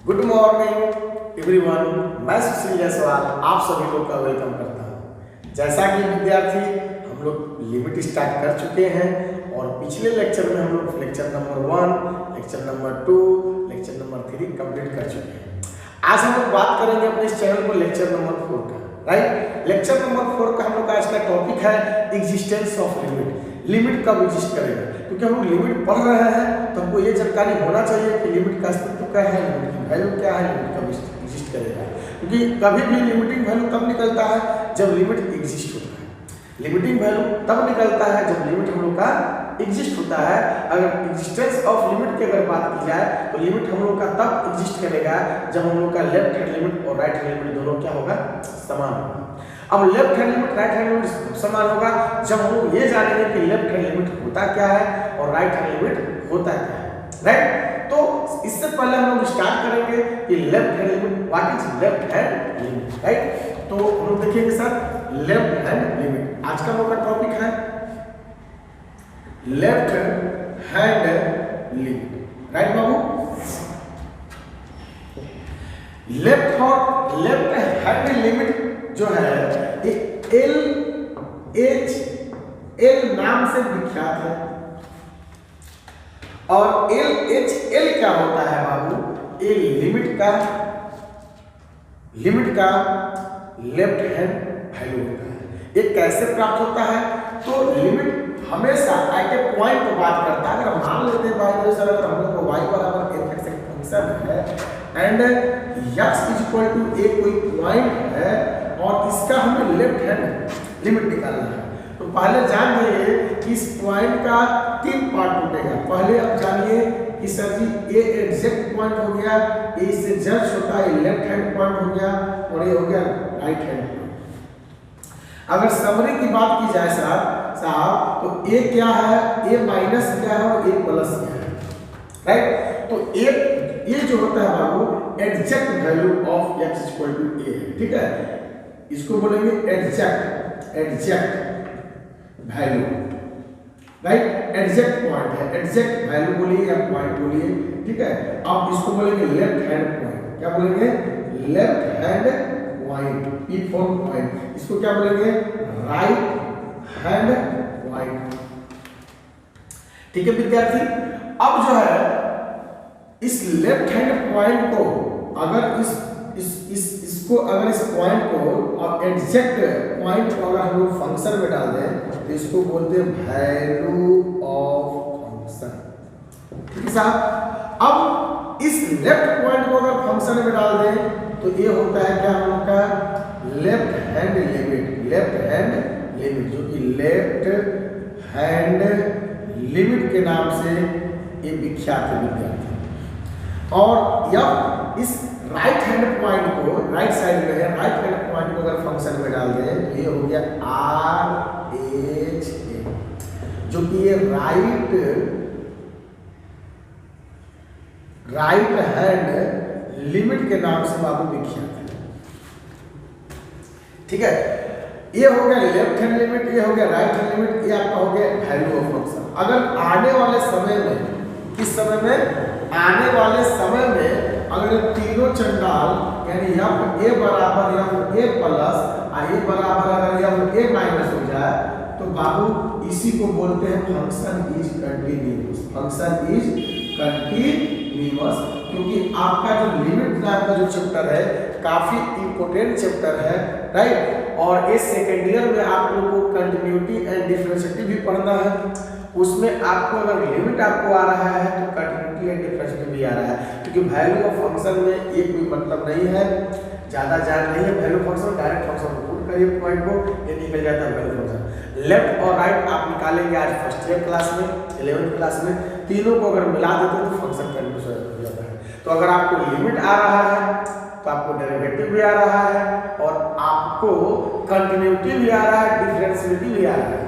Good morning everyone, मैं सुशील जायसवाल आप सभी लोग का वेलकम करता हूँ। जैसा कि विद्यार्थी हम लोग लिमिट स्टार्ट कर चुके हैं और पिछले लेक्चर में हम लोग lecture number 1, lecture number 2, lecture number 3 complete कर चुके हैं। आज हम लोग बात करेंगे अपने इस चैनल पर लेक्चर नंबर 4 का। राइट, लेक्चर नंबर 4 का हम लोग का आज का टॉपिक है एग्जिस्टेंस ऑफ लिमिट। लिमिट कब एग्जिस्ट करेगा, क्योंकि हम लिमिट पढ़ रहे हैं तो हमको ये जानकारी होना चाहिए कि लिमिट का अस्तित्व क्या है, लिमिट की वैल्यू क्या है, लिमिट कब एग्जिस्ट करेगा। क्योंकि कभी भी लिमिटिंग वैल्यू तब निकलता है जब लिमिट एग्जिस्ट होता है। लिमिटिंग वैल्यू तब निकलता है जब लिमिट हम लोग का एग्जिस्ट होता है। अगर एग्जिस्टेंस ऑफ लिमिट की अगर बात की जाए तो लिमिट हम लोग का तब एग्जिस्ट करेगा जब हम लोग का लेफ्ट हैंड लिमिट और राइट हैंड लिमिट दोनों क्या होगा, समान होगा। अब left hand limit right hand limit समान होगा जब हम लोग ये जानेंगे कि लेफ्ट हैंड लिमिट होता क्या है और राइट हैंड लिमिट होता क्या है। राइट, तो इससे पहले हम लोग स्टार्ट करेंगे कि left hand limit, what is left hand limit. Right, तो हम लोग देखेंगे सर लेफ्ट हैंड लिमिट। आज का हम लोग का टॉपिक है लेफ्ट हैंड लिमिट। राइट बाबू, लेफ्ट हैंड लिमिट जो है एल नाम से विख्यात है। और एल क्या होता है बाबू, एल लिमिट का लेफ्ट हैंड वैल्यू होता है। ये कैसे प्राप्त होता है, तो लिमिट हमेशा एट ए पॉइंट पर बात करता है। अगर मान लेते हैं बाई सर अगर हम लोग को y बराबर f(x) एक फंक्शन है and x equal to a कोई पॉइंट है और इसका हमें लेफ्ट हैंड लिमिट निकालना है, तो पहले जान जाइए कि इस पॉइंट का 3 पार्ट टूटेगा। पहले आप जानिए कि सर जी ए एग्जैक्ट पॉइंट हो गया, ए इससे जस्ट होता है, लेफ्ट हैंड पॉइंट हो गया और ये हो गया राइट हैंड पॉइंट। अगर समरी की बात की जाए साहब तो ए क्या है, ए माइनस क्या है और ए प्लस क्या है। राइट, तो ये जो होता है बाबू exact value of x equal to a है। ठीक है, इसको बोलेंगे exact value. Right, exact point है, एग्जैक्ट वैल्यू बोलिए या पॉइंट बोलिए। ठीक है, अब इसको बोलेंगे लेफ्ट हैंड पॉइंट। क्या बोलेंगे, left hand point, P for point. इसको क्या बोलेंगे, राइट हैंड पॉइंट। ठीक है विद्यार्थी, अब जो है इस लेफ्ट हैंड पॉइंट को अगर इसको अगर इस पॉइंट को और एग्जैक्ट पॉइंट को अगर हम लोग फंक्शन में डाल दें तो इसको बोलते हैं वैल्यू ऑफ फंक्शन। ठीक है साहब, अब इस लेफ्ट पॉइंट को अगर फंक्शन में डाल दें तो ये होता है क्या हम लोग का left hand limit. Left hand limit जो कि लेफ्ट हैंड लिमिट के नाम से ये विख्यात है विद्यार्थी। और जब इस राइट हैंड पॉइंट को राइट साइड में है, राइट हैंड पॉइंट को अगर फंक्शन में डाल दें तो ये हो गया आर एच ए, जो कि ये राइट हैंड लिमिट के नाम से बाबू विख्यात है। ठीक है, ये हो गया लेफ्ट हैंड लिमिट, ये हो गया राइट हैंड लिमिट, ये आपका हो गया वैल्यू ऑफ फंक्शन। अगर आने वाले समय में, किस समय में, आने वाले समय में अगर तीनों चंडाल यानी एफ ए बराबर एफ ए प्लस ए बराबर अगर एफ ए माइनस हो जाए तो बाबू इसी को बोलते हैं function is continuous. Function is continuous, क्योंकि आपका जो लिमिट नाम का जो चैप्टर है काफी इंपॉर्टेंट चैप्टर है। राइट, और इस सेकेंड ईयर में आप लोगों को कंटिन्यूटी एंड डिफरेंशिएटिव भी पढ़ना है। उसमें आपको अगर लिमिट आपको आ रहा है तो कंटिन्यूटी एंड डिफरेंशिएटिव भी आ रहा है, क्योंकि वैल्यू ऑफ फंक्शन में ये कोई मतलब नहीं है, ज़्यादा जान नहीं है। वैल्यू फंक्शन डायरेक्ट फंक्शन को पुट करिए पॉइंट को, ये निकल जाता है वैल्यू फंक्शन। लेफ्ट और राइट आप निकालेंगे आज फर्स्ट ईयर क्लास में, 11th क्लास में, तीनों को अगर मिला देते हैं तो फंक्शन कंटिन्यूअस हो जाता है। तो अगर आपको लिमिट आ रहा है तो आपको डेरिवेटिव भी आ रहा है और आपको कंटिन्यूटी भी आ रहा है, डिफरेंशिएटिव भी आ रहा है,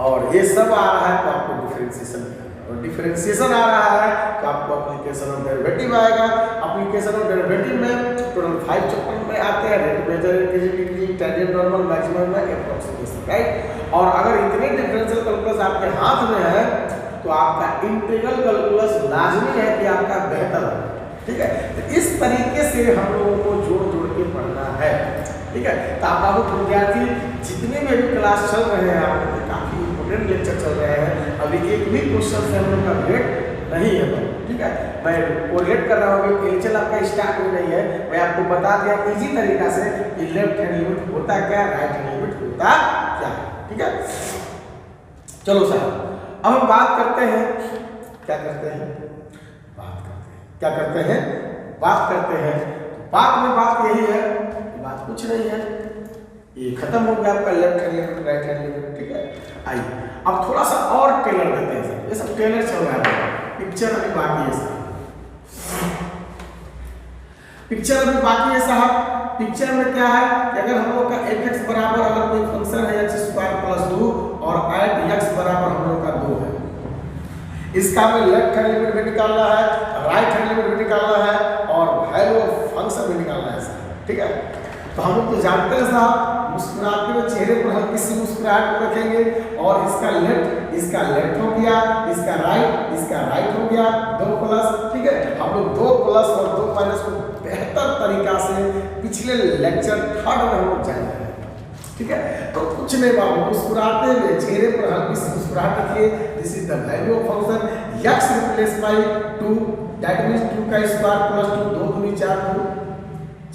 और ये सब आ रहा है तो आपको डिफरेंशिएशन भी आ रहा है। और डिफरेंशिएशन आ रहा है तो आपको एप्लीकेशन ऑफ डेरिवेटिव आएगा। एप्लीकेशन ऑफ डेरिवेटिव में टोटल 5 चैप्टर में आते हैं, rate measure, integration, tangent, normal, maximum में एप्रोक्सीमेशन। राइट, और अगर इतने डिफरेंशियल कैलकुलस आपके हाथ में है तो आपका इंटीग्रल कैलकुलस लाजमी है कि आपका बेहतर हो। ठीक है। तो इस तरीके से हम लोगों को जोड़ जोड़ के पढ़ना है, ठीक है। तो आप लोग विद्यार्थी जितने में भी क्लास चल रहे हैं, आप लोग काफ़ी इंपॉर्टेंट लेक्चर चल रहे हैं, अभी एक भी क्वेश्चन से हम लोग का रेट नहीं है, ठीक है। मैं कोरिलेट कर रहा हूँ कि एलएचएल आपका स्टार्ट हो गई है, मैं आपको बता दिया इजी तरीका से कि लेफ्ट हैंड लिमिट होता क्या, राइट हैंड लिमिट होता क्या, ठीक है। चलो साहब, अब हम बात करते हैं, क्या करते हैं, क्या करते हैं, बात करते हैं। बात में बात यही है, बात कुछ नहीं है, ये खत्म हो गया आपका left hand limit, right hand limit, ठीक है। आइए अब थोड़ा सा और टेलर देते हैं सर, ये सब टेलर चल रहा है, पिक्चर अभी बाकी है साहब, पिक्चर अभी बाकी है साहब। पिक्चर में क्या है कि अगर हम लोग का fx बराबर अगर कोई फंक्शन है x² + 2 और ऐट x बराबर हम लोग का 2 है, इसका हमें लेफ्ट हैंड लिमिट भी निकालना है, राइट हैंड लिमिट भी निकालना है और वैल्यू ऑफ फंक्शन भी निकालना है साहब, ठीक है। तो हम लोग तो जानते हैं साहब, मुस्कुराते हुए चेहरे पर हल्की सी मुस्कुराहट रखेंगे और इसका लेफ्ट हो गया, इसका राइट हो गया, 2 प्लस, ठीक है। हम लोग 2 प्लस और 2 माइनस को बेहतर तरीका से पिछले लेक्चर 3rd में हम लोग जान रहे हैं, ठीक है। तो कुछ नहीं बाबू, मुस्कुराते हुए चेहरे पर हल्की सी मुस्कुराहट रखिए। This is the value of function x replace by 2, that means 2 का स्क्वायर प्लस 2, 2 दूनी 4, 2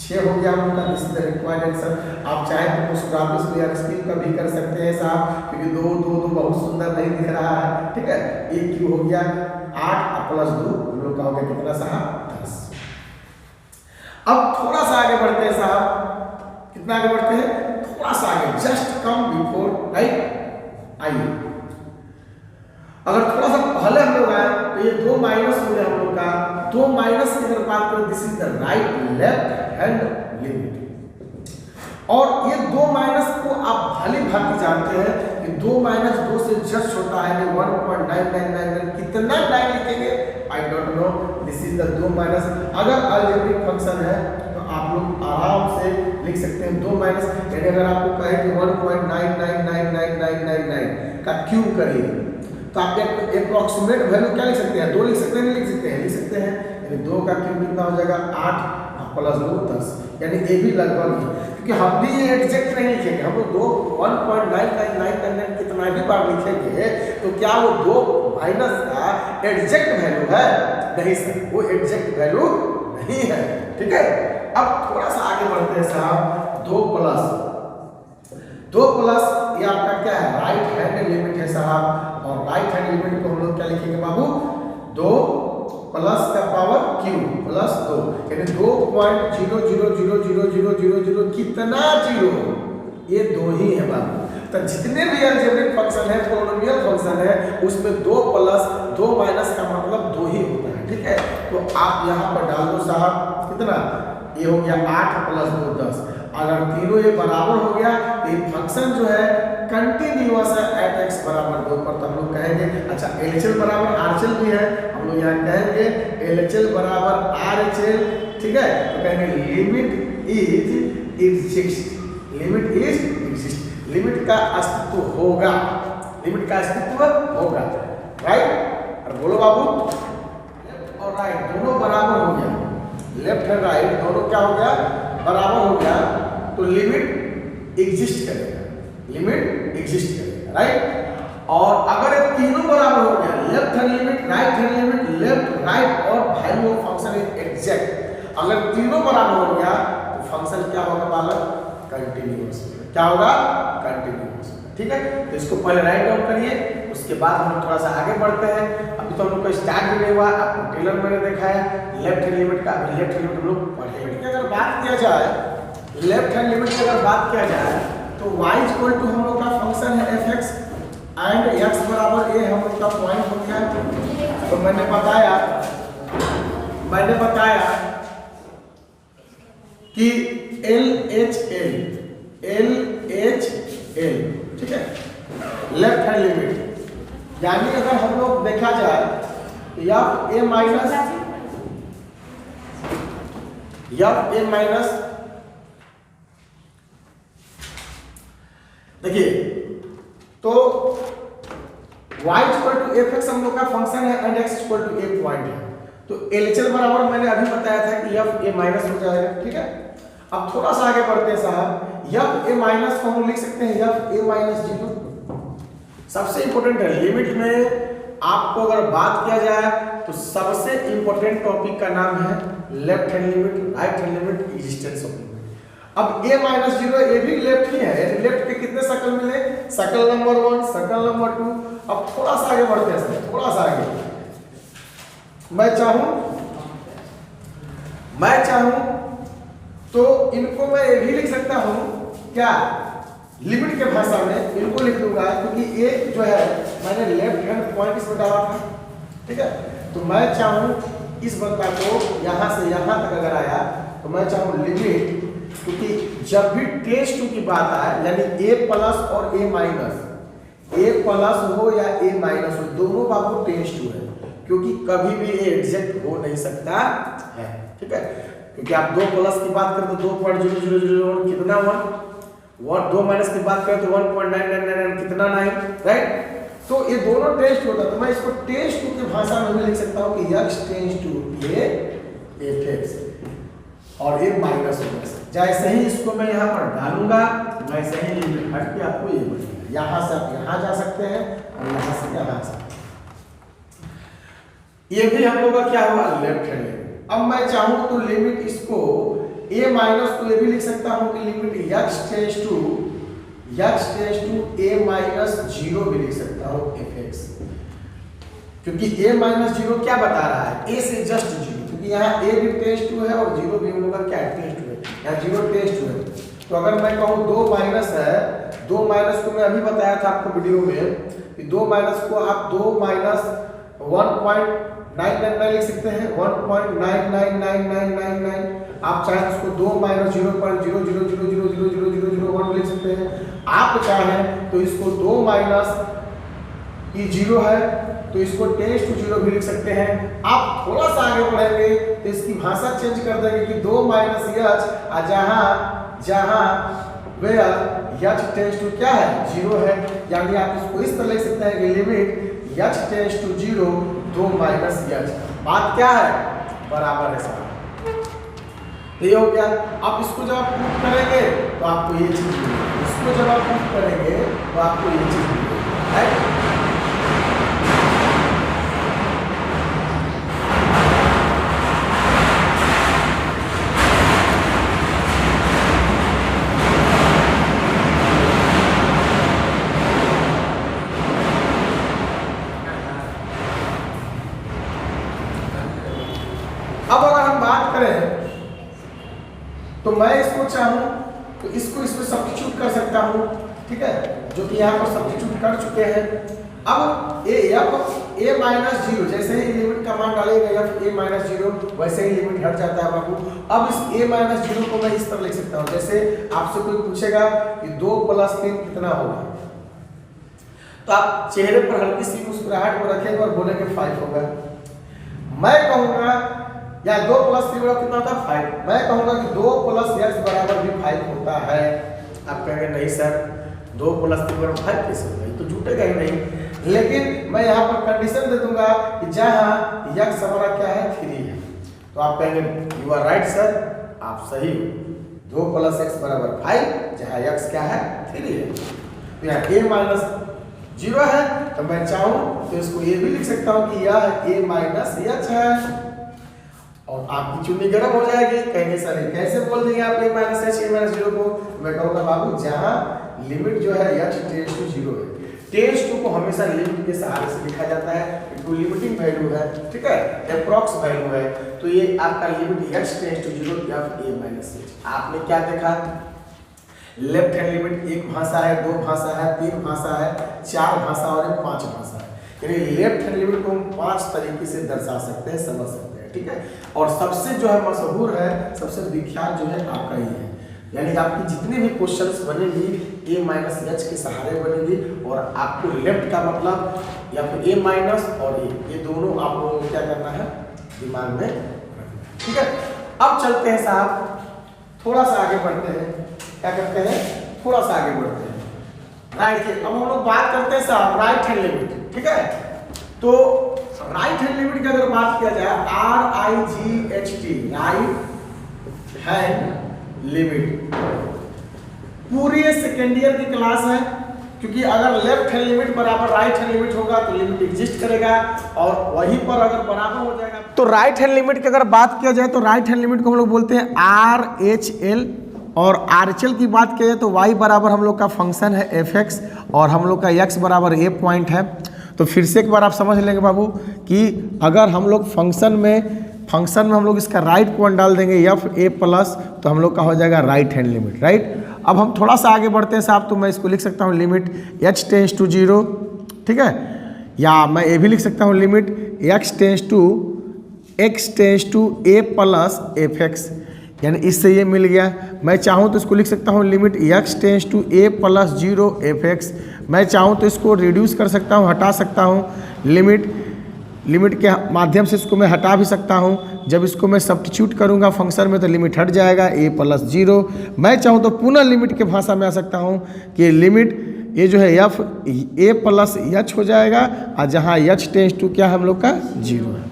6 हो गया हम लोग का। This is the required answer. आप चाहे तो मुस्कुराते हुए या स्किप का भी कर सकते हैं साहब, क्योंकि 2 2 2 बहुत सुंदर नहीं दिख रहा है, ठीक है। एक क्यू हो गया 8 प्लस 2 हम लोग का हो गया कितना साहब, 10। अब थोड़ा सा आगे बढ़ते हैं साहब, कितना आगे बढ़ते हैं, थोड़ा सा आगे, जस्ट कम बिफोर, राइट। आइए अगर थोड़ा सा पहले हम लोग आए तो ये 2 माइनस हो गया हम लोग का, 2 माइनस की अगर बात करें, this is the right left hand limit. और ये 2 माइनस को आप भली भांति जानते हैं कि 2 माइनस 2 से जस्ट होता है 1.9999, कितना 9 लिखेंगे I don't know. This is the 2 minus. अगर अलजेब्रिक फंक्शन है तो आप लोग आराम से लिख सकते हैं 2 माइनस, यानी अगर आपको कहे कि 1.999999 का क्यूब करिए तो आप अप्रॉक्सीमेट वैल्यू क्या लिख सकते हैं, 2 लिख सकते हैं, नहीं लिख सकते हैं, लिख सकते हैं। यानी 2 का क्यूब कितना हो जाएगा 8 प्लस 2 10, यानी ये भी लगभग ही, क्योंकि हम भी ये एग्जैक्ट नहीं लिखेंगे, हम लोग 1.9999 कितना भी बार लिखेंगे तो क्या वो 2 माइनस का एग्जैक्ट वैल्यू है, नहीं सर, वो एग्जैक्ट वैल्यू नहीं है, ठीक है। अब थोड़ा सा आगे बढ़ते हैं साहब, 2 प्लस ये आपका क्या है, राइट हैंड लिमिट है साहब। और राइट हैंड लिमिट को हम लोग क्या लिखेंगे बाबू, 2 प्लस का पावर क्यू प्लस 2, यानी 2.000000 कितना जीरो, ये 2 ही है बाबू। तो जितने भी अलजेब्रिक फंक्शन है, पॉलिनोमियल फंक्शन है, उसमें 2 प्लस 2 माइनस का मतलब 2 ही होता है, ठीक है। तो आप यहाँ पर डाल दो साहब, कितना, ये हो गया 8 प्लस 2 10। अगर तीनों ये बराबर हो गया तो ये फंक्शन जो है कंटिन्यूअस है एट x बराबर 2 पर। तो हम लोग कहेंगे, अच्छा LHL बराबर RHL भी है, हम लोग यहाँ कहेंगे LHL बराबर RHL, ठीक है। तो कहेंगे limit is exist, limit is exist, limit का अस्तित्व होगा, लिमिट का अस्तित्व होगा, राइट। और बोलो बाबू, लेफ्ट और राइट दोनों बराबर हो गया, लेफ्ट और राइट दोनों क्या हो गया, बराबर हो गया, तो लिमिट एग्जिस्ट करेगा, लिमिट एग्जिस्ट करेगा, राइट। और अगर ये तीनों बराबर हो गया, left hand limit, right hand limit, left right और value of function is exact, अगर तीनों बराबर हो गया तो फंक्शन क्या होगा बालक, कंटिन्यूअस, क्या होगा, कंटिन्यूअस, ठीक है। तो इसको पहले राइट डाउन करिए, उसके बाद हम थोड़ा सा आगे बढ़ते हैं। अभी तो हम लोग का स्टार्ट भी नहीं हुआ, आपको टेलर मैंने देखा है लेफ्ट हैंड लिमिट का, अभी लेफ्ट हैंड लिमिट हम लोग पढ़ेंगे। अगर बात किया जाए लेफ्ट हैंड लिमिट की, अगर बात किया जाए तो y इक्वल टू हम लोग का फंक्शन है fx एंड x बराबर a हम लोग का पॉइंट हो गया। तो मैंने बताया कि LHL, ठीक है, लेफ्ट हैंड लिमिट, यानी अगर हम लोग देखा जाए f a माइनस, देखिए तो y इक्वल टू fx हम लोग का फंक्शन है and x equal to a point है। तो LHL बराबर मैंने अभी बताया था कि एफ ए माइनस हो जाएगा, ठीक है। अब थोड़ा सा आगे बढ़ते हैं साहब, एफ ए माइनस को हम लिख सकते हैं एफ ए माइनस 0। सबसे इंपॉर्टेंट है लिमिट में आपको अगर बात किया जाए तो सबसे इंपॉर्टेंट टॉपिक का नाम है left hand limit, right hand limit, existence of limit. अब a माइनस 0 ये भी लेफ्ट ही है, लेफ्ट के कितने सर्कल मिले, सर्कल नंबर 1, सर्कल नंबर 2। अब थोड़ा सा आगे बढ़ते हैं, थोड़ा सा आगे मैं चाहूं तो इनको मैं ये भी लिख सकता हूं, क्या लिमिट के भाषा में इनको लिख दूंगा, क्योंकि ए जो है मैंने लेफ्ट हैंड पॉइंट इसमें डाला था, ठीक है। तो मैं चाहूं इस बंदा को यहां से यहां तक अगर आया तो मैं चाहूं लिमिट, क्योंकि जब भी टेस्ट 2 की बात आए यानी a प्लस और a माइनस, a प्लस हो या a माइनस हो, दोनों बाबू टेस्ट 2 है, क्योंकि कभी भी ये एग्जैक्ट हो नहीं सकता है, ठीक है। क्योंकि आप 2 प्लस की बात करें तो 2.0001 कितना 1, 2 माइनस की बात करें तो 1.9999 कितना 9, राइट। तो ये दोनों टेस्ट होता है, तो मैं इसको टेस्ट 2 की भाषा में भी लिख सकता हूं कि x tends to a fx और a माइनस होगा। जैसे ही इसको मैं यहाँ पर डालूंगा वैसे ही लिमिट हट के आपको ये बनेगा, यहाँ से आप यहाँ जा सकते हैं और यहाँ से यहाँ आ सकते हैं। ये भी हम लोग का क्या हुआ, लेफ्ट हैंड लिमिट। अब मैं चाहूँ तो लिमिट इसको a माइनस, तो ये भी लिख सकता हूँ कि limit x tends to a minus 0 भी लिख सकता हूँ fx, क्योंकि a माइनस 0 क्या बता रहा है, a से जस्ट 0, क्योंकि यहाँ a भी टेस्ट 2 है और 0 भी हम लोग का क्या टेस्ट 2 है, यहाँ 0 टेस्ट 2 है। तो अगर मैं कहूँ 2 माइनस है, 2 माइनस को मैं अभी बताया था आपको वीडियो में कि 2 माइनस को आप 2 माइनस 1.999 लिख सकते हैं, 1.999999। आप चाहे उसको 2 माइनस 0.000000001 लिख सकते हैं। आप चाहें तो इसको 2 माइनस ये 0 है तो इसको टेंस टू 0 भी लिख सकते हैं। आप थोड़ा सा आगे बढ़ेंगे तो इसकी भाषा चेंज कर देंगे कि 2 माइनस एच, जहां एच टेंस टू क्या है 0 है, यानी आप इसको इस तरह लिख सकते हैं कि limit H tends to 0 2 minus H. बात क्या है, बराबर है साहब, ये हो गया। अब इसको जब आप प्रूफ करेंगे तो आपको ये चीज मिलेगी, इसको जब आप प्रूफ करेंगे तो आपको ये चीज मिलेगी। अब अगर हम बात करें तो मैं इसको चाहूं तो इसको इसमें सब्स्टिट्यूट कर सकता हूं, ठीक है, जो कि यहाँ पर सब्स्टिट्यूट कर चुके हैं। अब a माइनस 0, जैसे ही लिमिट का मान डालेगा a माइनस 0 वैसे ही लिमिट हट जाता है बाबू। अब इस a माइनस 0 को मैं इस तरह लिख सकता हूँ, जैसे आपसे कोई पूछेगा कि 2 प्लस 3 कितना होगा, तो आप चेहरे पर हल्की सी मुस्कुराहट को रखेंगे और बोलेंगे 5 होगा। मैं कहूँगा या 2 प्लस 3 कितना होता है 5, मैं कहूँगा कि 2 प्लस x बराबर भी 5 होता है। आप कहेंगे नहीं सर 2 प्लस 3 बराबर 5 कैसे होगा, ये तो झूठेगा ही नहीं। लेकिन मैं यहाँ पर कंडीशन दे दूंगा कि जहाँ x हमारा क्या है 3 है, तो आप कहेंगे यू आर राइट सर, आप सही हो, 2 प्लस x बराबर 5 जहाँ x क्या है 3 है। तो यहाँ a माइनस 0 है, तो मैं चाहूँ तो इसको ये भी लिख सकता हूँ कि यह a माइनस h है, और आपकी चुन्नी गर्म हो जाएगी। कहेंगे सर कैसे बोल देंगे आप a minus h a minus 0 को, मैं कहूँगा बाबू जहाँ लिमिट जो है h टेंस टू 0 है, टेंस टू को हमेशा लिमिट के सहारे से लिखा जाता है, इनको लिमिटिंग वैल्यू है, ठीक है, अप्रॉक्स वैल्यू है। तो ये आपका लिमिट h टेंस टू 0 या a माइनस h। आपने क्या देखा, लेफ्ट हैंड लिमिट एक भाषा है, 2 भाषा है, 3 भाषा है, 4 भाषा और 5 भाषा है। यानी लेफ्ट हैंड लिमिट को हम 5 तरीके से दर्शा सकते हैं, समझ सकते हैं, ठीक है। और सबसे जो है मशहूर है, सबसे विख्यात जो है आपका ये है, यानी आपकी जितने भी क्वेश्चंस बनेंगी a माइनस h के सहारे बनेंगी, और आपको लेफ्ट का मतलब या फिर a माइनस और a, ये दोनों आप लोगों को क्या करना है दिमाग में रखना है, ठीक है। अब चलते हैं साहब, थोड़ा सा आगे बढ़ते हैं, क्या करते हैं थोड़ा सा आगे बढ़ते हैं राइट के। अब हम लोग बात करते हैं साहब राइट हैंड लिमिट, ठीक है। तो राइट हैंड लिमिट की अगर बात किया जाए, RIGHT, राइट हैंड लिमिट, पूरी सेकेंड ईयर की क्लास है, क्योंकि अगर लेफ्ट हैंड लिमिट बराबर राइट हैंड लिमिट होगा तो लिमिट एग्जिस्ट करेगा, और वहीं पर अगर बराबर हो जाएगा तो राइट हैंड लिमिट की अगर बात किया जाए तो राइट हैंड लिमिट को हम लोग बोलते हैं RHL, और RHL की बात किया जाए तो y बराबर हम लोग का फंक्शन है fx, और हम लोग का x बराबर a पॉइंट है। तो फिर से एक बार आप समझ लेंगे बाबू कि अगर हम लोग फंक्शन में हम लोग इसका राइट पॉइंट डाल देंगे एफ ए प्लस, तो हम लोग का हो जाएगा राइट हैंड लिमिट, राइट। अब हम थोड़ा सा आगे बढ़ते हैं साहब, तो मैं इसको लिख सकता हूँ लिमिट h टेंस टू 0, ठीक है, या मैं ये भी लिख सकता हूँ limit x tends to a plus fx, यानी इससे ये मिल गया। मैं चाहूँ तो इसको लिख सकता हूँ limit x tends to a plus 0 fx। मैं चाहूँ तो इसको रिड्यूस कर सकता हूँ, हटा सकता हूँ, लिमिट के माध्यम से इसको मैं हटा भी सकता हूँ। जब इसको मैं सब्स्टिट्यूट करूँगा फंक्शन में तो लिमिट हट जाएगा a प्लस 0। मैं चाहूँ तो पुनः लिमिट के भाषा में आ सकता हूँ कि लिमिट ये जो है एफ a प्लस h हो जाएगा, और जहाँ h टेंस टू क्या हम लोग का 0 है,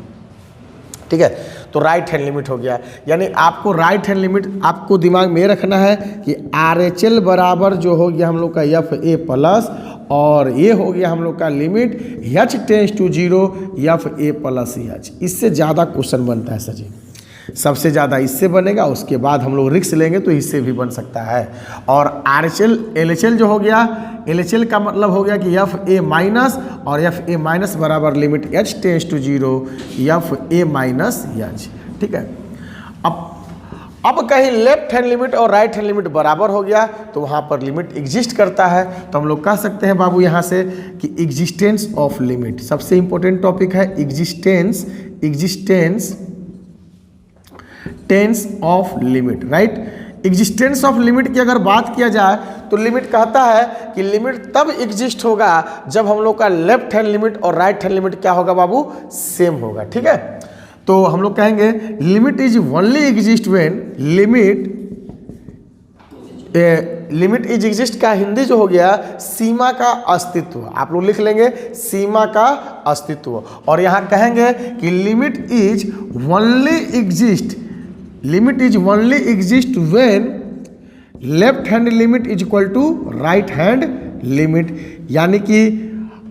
ठीक है। तो राइट हैंड लिमिट हो गया, यानी आपको राइट हैंड लिमिट आपको दिमाग में रखना है कि RHL बराबर जो हो गया हम लोग का एफ ए प्लस, और ये हो गया हम लोग का limit h tends to 0 F A plus h। इससे ज़्यादा क्वेश्चन बनता है सर जी, सबसे ज़्यादा इससे बनेगा, उसके बाद हम लोग रिक्स लेंगे तो इससे भी बन सकता है। और LHL जो हो गया, LHL का मतलब हो गया कि एफ ए माइनस, और एफ ए माइनस बराबर limit h tends to 0 F A minus h, ठीक है। अब कहीं लेफ्ट हैंड लिमिट और राइट हैंड लिमिट बराबर हो गया तो वहाँ पर लिमिट एग्जिस्ट करता है, तो हम लोग कह सकते हैं बाबू यहाँ से कि एग्जिस्टेंस ऑफ लिमिट, सबसे इंपॉर्टेंट टॉपिक है existence tense of limit, right. Existence of limit की अगर बात किया जाए तो लिमिट कहता है कि लिमिट तब एग्जिस्ट होगा जब हम लोग का लेफ्ट हैंड लिमिट और राइट हैंड लिमिट क्या होगा बाबू, सेम होगा, ठीक है। तो हम लोग कहेंगे limit is only exist when limit is exist का हिंदी जो हो गया सीमा का अस्तित्व, आप लोग लिख लेंगे सीमा का अस्तित्व। और यहाँ कहेंगे कि limit is only exist when left hand limit is equal to right hand limit. यानी कि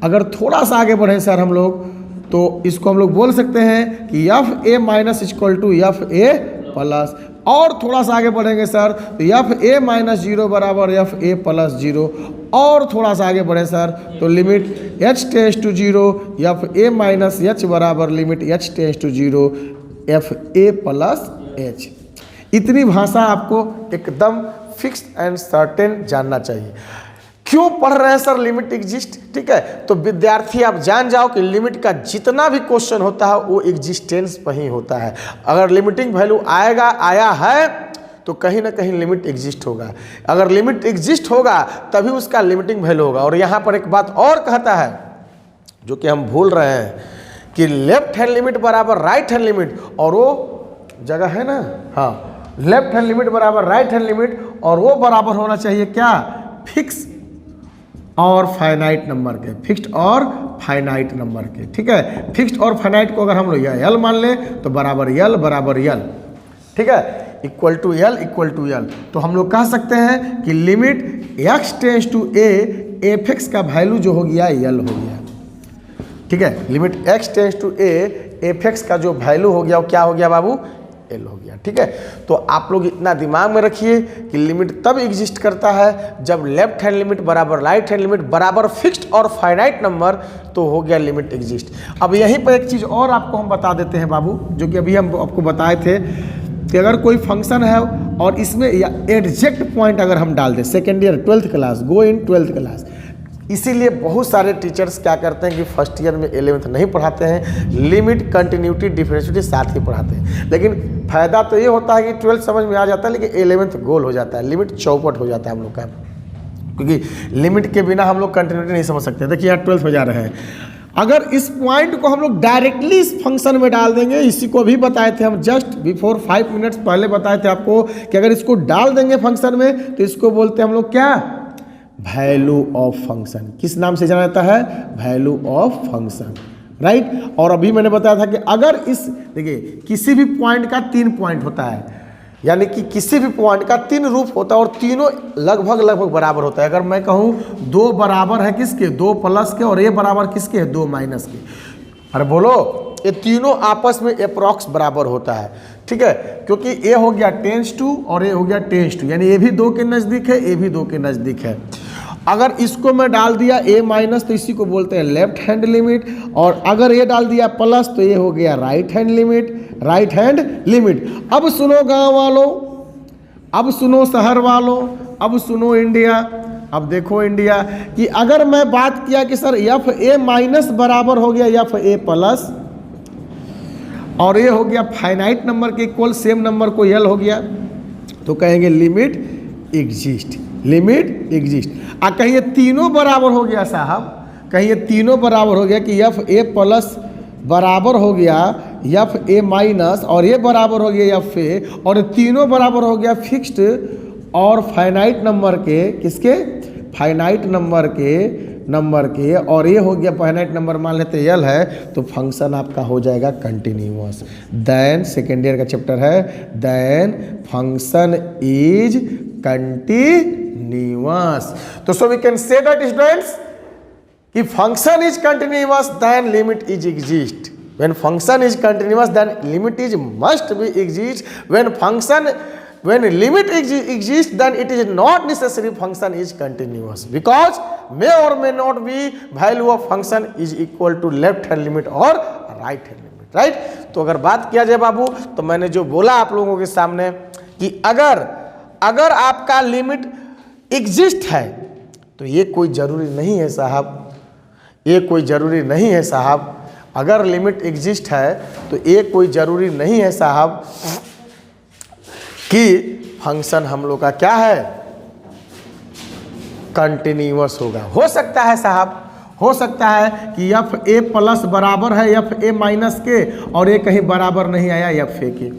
अगर थोड़ा सा आगे बढ़ें सर हम लोग, तो इसको हम लोग बोल सकते हैं कि F A minus equal to F A plus, और थोड़ा सा आगे बढ़ेंगे सर तो एफ ए माइनस 0 बराबर एफ ए प्लस 0, और थोड़ा सा आगे बढ़े सर तो limit h tends to 0 F A minus h बराबर limit h tends to 0 F A plus h। इतनी भाषा आपको एकदम फिक्स एंड सर्टेन जानना चाहिए। क्यों पढ़ रहे हैं सर लिमिट एग्जिस्ट, ठीक है। तो विद्यार्थी आप जान जाओ कि लिमिट का जितना भी क्वेश्चन होता है वो एग्जिस्टेंस पर ही होता है। अगर लिमिटिंग वैल्यू आया है तो कहीं ना कहीं लिमिट एग्जिस्ट होगा, अगर लिमिट एग्जिस्ट होगा तभी उसका लिमिटिंग वैल्यू होगा। और यहाँ पर एक बात और कहता है जो कि हम भूल रहे हैं कि लेफ्ट हैंड लिमिट बराबर राइट हैंड लिमिट, और वो जगह है ना, हाँ, लेफ्ट हैंड लिमिट बराबर राइट हैंड लिमिट, और वो बराबर होना चाहिए क्या, फिक्स और फाइनाइट नंबर के, फिक्स्ड और फाइनाइट नंबर के, ठीक है। फिक्स्ड और फाइनाइट को अगर हम लोग एल मान लें तो बराबर एल, ठीक है, इक्वल टू एल। तो हम लोग कह सकते हैं कि limit X tends to A F X का वैल्यू जो हो गया एल हो गया, ठीक है। Limit X tends to A F X का जो वैल्यू हो गया वो क्या हो गया बाबू, एल हो गया, ठीक है। तो आप लोग इतना दिमाग में रखिए कि लिमिट तब एग्जिस्ट करता है जब लेफ्ट हैंड लिमिट बराबर राइट हैंड लिमिट बराबर फिक्स्ड और फाइनाइट नंबर, तो हो गया लिमिट एग्जिस्ट। अब यहीं पर एक चीज़ और आपको हम बता देते हैं बाबू, जो कि अभी हम आपको बताए थे कि अगर कोई फंक्शन है और इसमें एग्जैक्ट पॉइंट अगर हम डाल दें, सेकेंड ईयर 12th क्लास, गो इन 12th क्लास, इसीलिए बहुत सारे टीचर्स क्या करते हैं कि फर्स्ट ईयर में 11th नहीं पढ़ाते हैं, लिमिट कंटिन्यूटी डिफरेंशिएटी साथ ही पढ़ाते हैं। लेकिन फ़ायदा तो ये होता है कि 12th समझ में आ जाता है, लेकिन 11th गोल हो जाता है, लिमिट चौपट हो जाता है हम लोग का, क्योंकि लिमिट के बिना हम लोग कंटिन्यूटी नहीं समझ सकते। देखिए यहाँ 12th में जा रहे हैं, अगर इस पॉइंट को हम लोग डायरेक्टली इस फंक्शन में डाल देंगे, इसी को भी बताए थे हम जस्ट बिफोर 5 मिनट्स पहले बताए थे आपको कि अगर इसको डाल देंगे फंक्शन में तो इसको बोलते हैं हम लोग क्या, वैल्यू ऑफ फंक्शन। किस नाम से जाना जाता है, वैल्यू ऑफ फंक्शन, राइट। और अभी मैंने बताया था कि अगर इस देखिए किसी भी पॉइंट का 3 पॉइंट होता है, यानी कि किसी भी पॉइंट का 3 रूप होता है और तीनों लगभग बराबर होता है। अगर मैं कहूँ 2 बराबर है किसके, 2 प्लस के, और ये बराबर किसके है, 2 माइनस के। अरे बोलो, ये तीनों आपस में अप्रॉक्स बराबर होता है, ठीक है, क्योंकि ए हो गया 10 और ये हो गया 10, यानी ये भी 2 के नज़दीक है, ये भी 2 के नज़दीक है। अगर इसको मैं डाल दिया a माइनस तो इसी को बोलते हैं लेफ्ट हैंड लिमिट, और अगर ये डाल दिया प्लस तो ये हो गया राइट हैंड लिमिट। अब सुनो गांव वालों, अब सुनो शहर वालों, अब सुनो इंडिया। अब देखो इंडिया कि अगर मैं बात किया कि सर एफ ए माइनस बराबर हो गया एफ ए प्लस, और ये हो गया फाइनाइट नंबर के इक्वल, सेम नंबर को यल हो गया, तो कहेंगे लिमिट एग्जिस्ट। कहीं ये तीनों बराबर हो गया साहब, कहीं ये तीनों बराबर हो गया कि एफ ए प्लस बराबर हो गया एफ ए माइनस, और ये बराबर हो गया एफ ए, और ये तीनों बराबर हो गया फिक्स्ड और फाइनाइट नंबर के, किसके, फाइनाइट नंबर के, और ये हो गया फाइनाइट नंबर मान लेते यल है, तो फंक्शन आपका हो जाएगा कंटिन्यूअस। देन सेकेंड ईयर का चैप्टर है, देन फंक्शन इज कंटिन्यूअस। तो so we can say that students कि function is continuous then limit is exist. When function is continuous then limit is must be exist. When limit exists, then it is not necessary function is continuous, because may or may not be value of function is equal to left hand limit or right hand limit, right? तो अगर बात किया जाए बाबू, तो मैंने जो बोला आप लोगों के सामने कि अगर आपका लिमिट एग्जिस्ट है तो ये कोई ज़रूरी नहीं है साहब, ये कोई ज़रूरी नहीं है साहब। अगर लिमिट एग्जिस्ट है तो ये कोई ज़रूरी नहीं है साहब कि फंक्शन हम लोग का क्या है, कंटिन्यूअस होगा। हो सकता है साहब, हो सकता है कि एफ ए प्लस बराबर है एफ ए माइनस के, और ये कहीं बराबर नहीं आया एफ ए के,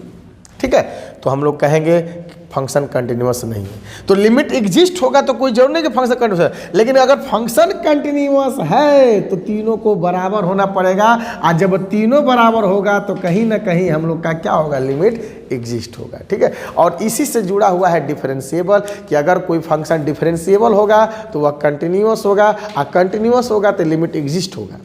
ठीक है, तो हम लोग कहेंगे फंक्शन कंटिन्यूअस नहीं है। तो लिमिट एग्जिस्ट होगा तो कोई जरूर नहीं कि फंक्शन कंटिन्यूअस है, लेकिन अगर फंक्शन कंटिन्यूअस है तो तीनों को बराबर होना पड़ेगा, और जब तीनों बराबर होगा तो कहीं ना कहीं हम लोग का क्या होगा, लिमिट एग्जिस्ट होगा, ठीक है। और इसी से जुड़ा हुआ है डिफरेंशिएबल, कि अगर कोई फंक्शन डिफरेंशिएबल होगा तो वह कंटिन्यूअस होगा, और कंटिन्यूअस होगा तो लिमिट एग्जिस्ट होगा।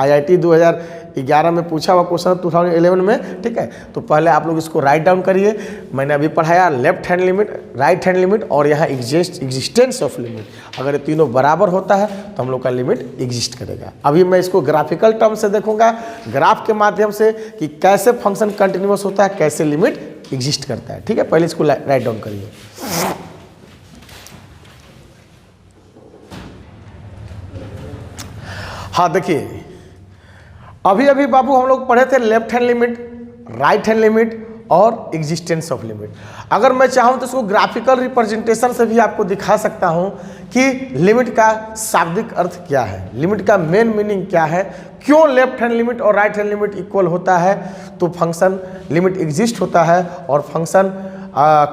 IIT 2011 में पूछा हुआ क्वेश्चन 2011 में, ठीक है। तो पहले आप लोग इसको राइट डाउन करिए। मैंने अभी पढ़ाया left hand limit, right hand limit, और यहाँ एग्जिस्टेंस ऑफ लिमिट। अगर ये तीनों बराबर होता है तो हम लोग का लिमिट एग्जिस्ट करेगा। अभी मैं इसको ग्राफिकल टर्म से देखूंगा, ग्राफ के माध्यम से, कि कैसे फंक्शन कंटिन्यूअस होता है, कैसे लिमिट एग्जिस्ट करता है, ठीक है। पहले इसको राइट डाउन करिए। हाँ देखिए, अभी बाबू हम लोग पढ़े थे left hand limit, right hand limit और एग्जिस्टेंस ऑफ लिमिट। अगर मैं चाहूँ तो इसको ग्राफिकल रिप्रेजेंटेशन से भी आपको दिखा सकता हूँ कि लिमिट का शाब्दिक अर्थ क्या है, लिमिट का मेन मीनिंग क्या है, क्यों लेफ्ट हैंड लिमिट और राइट हैंड लिमिट इक्वल होता है तो फंक्शन लिमिट एग्जिस्ट होता है और फंक्शन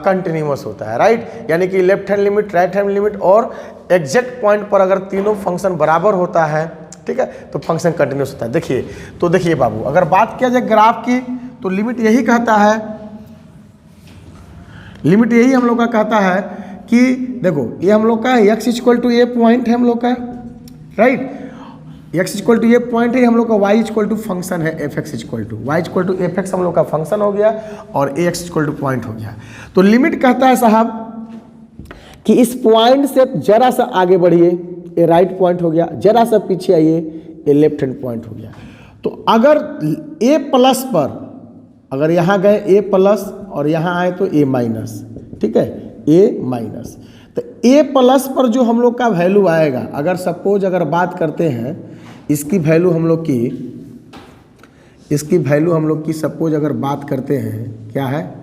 कंटिन्यूअस होता है, राइट। यानी कि left hand limit, right hand limit और एग्जैक्ट पॉइंट पर अगर तीनों फंक्शन बराबर होता है, ठीक है, तो फंक्शन कंटिन्यूअस होता है। देखिए, तो देखिए बाबू, अगर बात किया जाए ग्राफ की तो लिमिट यही कहता है, लिमिट यही हम लोग का कहता है कि देखो ये हम लोग का x इक्वल टू ये पॉइंट है हम लोग का, राइट, x इक्वल टू ये पॉइंट है हम लोग का, y इक्वल टू फंक्शन है fx equal to, y equal to fx हम लोग का फंक्शन हो गया और ax इक्वल टू पॉइंट हो गया। तो लिमिट कहता है साहब कि इस पॉइंट से जरा सा आगे बढ़िए, ये राइट पॉइंट हो गया, जरा सा पीछे आइए, ये लेफ्ट हैंड पॉइंट हो गया। तो अगर a प्लस पर, अगर यहाँ गए a प्लस और यहाँ आए तो a माइनस, ठीक है, a माइनस, तो a प्लस पर जो हम लोग का वैल्यू आएगा, अगर सपोज अगर बात करते हैं इसकी वैल्यू हम लोग की, इसकी वैल्यू हम लोग की सपोज अगर बात करते हैं क्या है,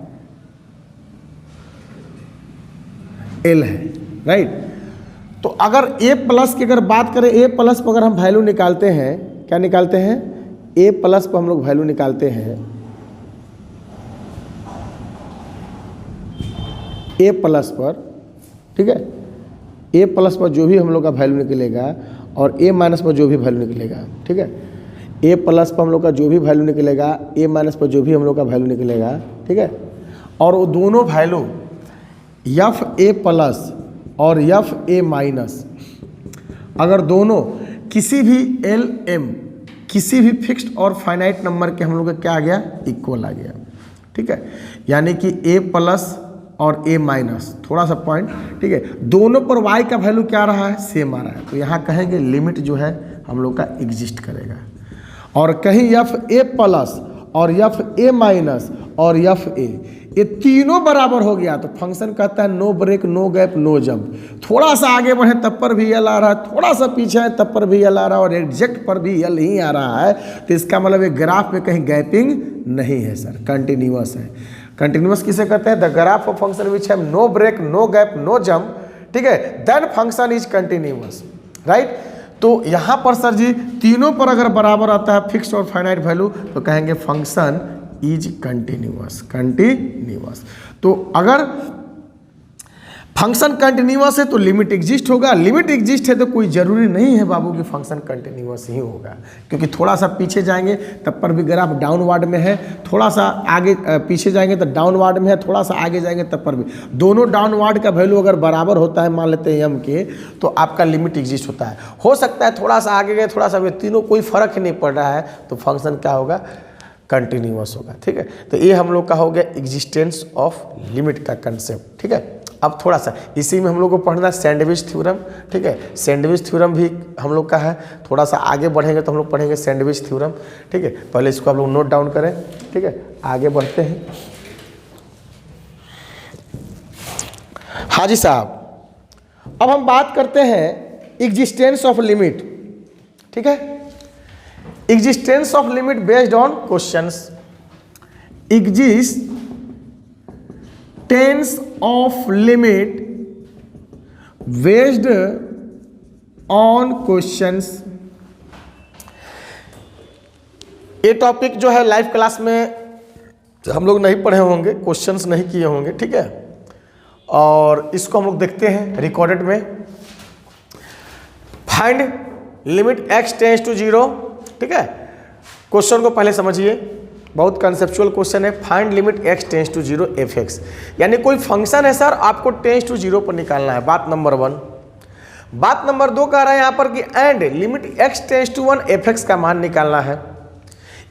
L है, राइट। तो अगर a प्लस की अगर बात करें, a प्लस पर अगर हम वैल्यू निकालते हैं, क्या निकालते हैं, a प्लस पर हम लोग वैल्यू निकालते हैं, a प्लस पर, ठीक है, a प्लस पर जो भी हम लोग का वैल्यू निकलेगा और a माइनस पर जो भी वैल्यू निकलेगा, ठीक है, ए प्लस पर हम लोग का जो भी वैल्यू निकलेगा, ए माइनस पर जो भी हम लोग का वैल्यू निकलेगा, ठीक है, और वो दोनों वैल्यू एफ ए प्लस और एफ ए माइनस अगर दोनों किसी भी एल एम किसी भी फिक्स्ड और फाइनाइट नंबर के हम लोग का क्या आ गया, इक्वल आ गया, ठीक है, यानी कि ए प्लस और ए माइनस, थोड़ा सा पॉइंट, ठीक है, दोनों पर वाई का वैल्यू क्या आ रहा है, सेम आ रहा है, तो यहाँ कहेंगे लिमिट जो है हम लोग का एग्जिस्ट करेगा। और कहीं एफ ए प्लस और एफ ए माइनस और एफ ए ये तीनों बराबर हो गया तो फंक्शन कहता है no break no gap no jump. थोड़ा सा आगे बढ़े तब पर भी एल आ रहा है, थोड़ा सा पीछे है तब पर भी एल आ रहा है और एग्जैक्ट पर भी एल ही आ रहा है, तो इसका मतलब ये ग्राफ में कहीं गैपिंग नहीं है सर, कंटिन्यूअस है। कंटिन्यूअस किसे कहते हैं, the graph of function which have no break no gap no jump, ठीक है, then function is continuous, right. तो यहाँ पर सर जी तीनों पर अगर बराबर आता है फिक्स्ड और फाइनाइट वैल्यू तो कहेंगे फंक्शन इज कंटिन्यूअस, कंटिन्यूअस। तो अगर फंक्शन कंटिन्यूअस है तो लिमिट एग्जिस्ट होगा, लिमिट एग्जिस्ट है तो कोई जरूरी नहीं है बाबू कि फंक्शन कंटिन्यूअस ही होगा, क्योंकि थोड़ा सा पीछे जाएंगे तब पर भी ग्राफ डाउनवर्ड में है, थोड़ा सा आगे पीछे जाएंगे तो डाउनवर्ड में है, थोड़ा सा आगे जाएंगे तब पर भी, दोनों डाउनवर्ड का वैल्यू अगर बराबर होता है मान लेते हैं एम के, तो आपका लिमिट एग्जिस्ट होता है। हो सकता है थोड़ा सा आगे गए थोड़ा सा, तीनों कोई फर्क ही नहीं पड़ रहा है तो फंक्शन क्या होगा, कंटिन्यूअस होगा, ठीक है। तो ये हम लोग का हो गया एग्जिस्टेंस ऑफ लिमिट का कंसेप्ट, ठीक है। अब थोड़ा सा इसी में हम लोग को पढ़ना है सैंडविच थ्योरम, ठीक है, सैंडविच थ्योरम भी हम लोग का है, थोड़ा सा आगे बढ़ेंगे तो हम लोग पढ़ेंगे सैंडविच थ्योरम, ठीक है। पहले इसको आप लोग नोट डाउन करें, ठीक है, आगे बढ़ते हैं। हाँ जी साहब, अब हम बात करते हैं एग्जिस्टेंस ऑफ लिमिट, ठीक है, existence of limit based on questions, existence of limit based on questions. ये टॉपिक जो है लाइव क्लास में हम लोग नहीं पढ़े होंगे, क्वेश्चंस नहीं किए होंगे, ठीक है, और इसको हम लोग देखते हैं रिकॉर्डेड में। Find limit x tends to 0, ठीक है, क्वेश्चन को पहले समझिए, बहुत कंसेप्चुअल क्वेश्चन है। Find limit x tends to 0 f(x), यानी कोई फंक्शन है सर, आपको टेंस टू 0 पर निकालना है, बात नंबर 1। बात नंबर 2 कह रहा है यहाँ पर कि and limit x tends to 1 f(x) का मान निकालना है,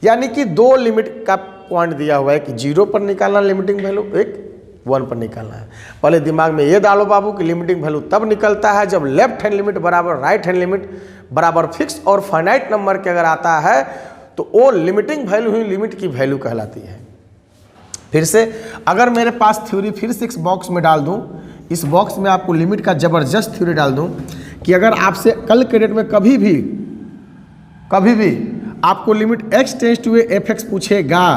यानी कि दो लिमिट का पॉइंट दिया हुआ है कि 0 पर निकालना लिमिटिंग वैल्यू, एक 1 पर निकालना है। पहले दिमाग में ये डालो बाबू कि लिमिटिंग वैल्यू तब निकलता है जब लेफ्ट हैंड लिमिट बराबर राइट हैंड लिमिट बराबर फिक्स और फाइनाइट नंबर के अगर आता है तो वो लिमिटिंग वैल्यू ही लिमिट की वैल्यू कहलाती है। फिर से अगर मेरे पास थ्योरी फिर से इस बॉक्स में डाल दूं, इस बॉक्स में आपको लिमिट का जबरदस्त थ्योरी डाल दूं कि अगर आपसे कल के डेट में कभी भी आपको limit x tends to f(x) पूछेगा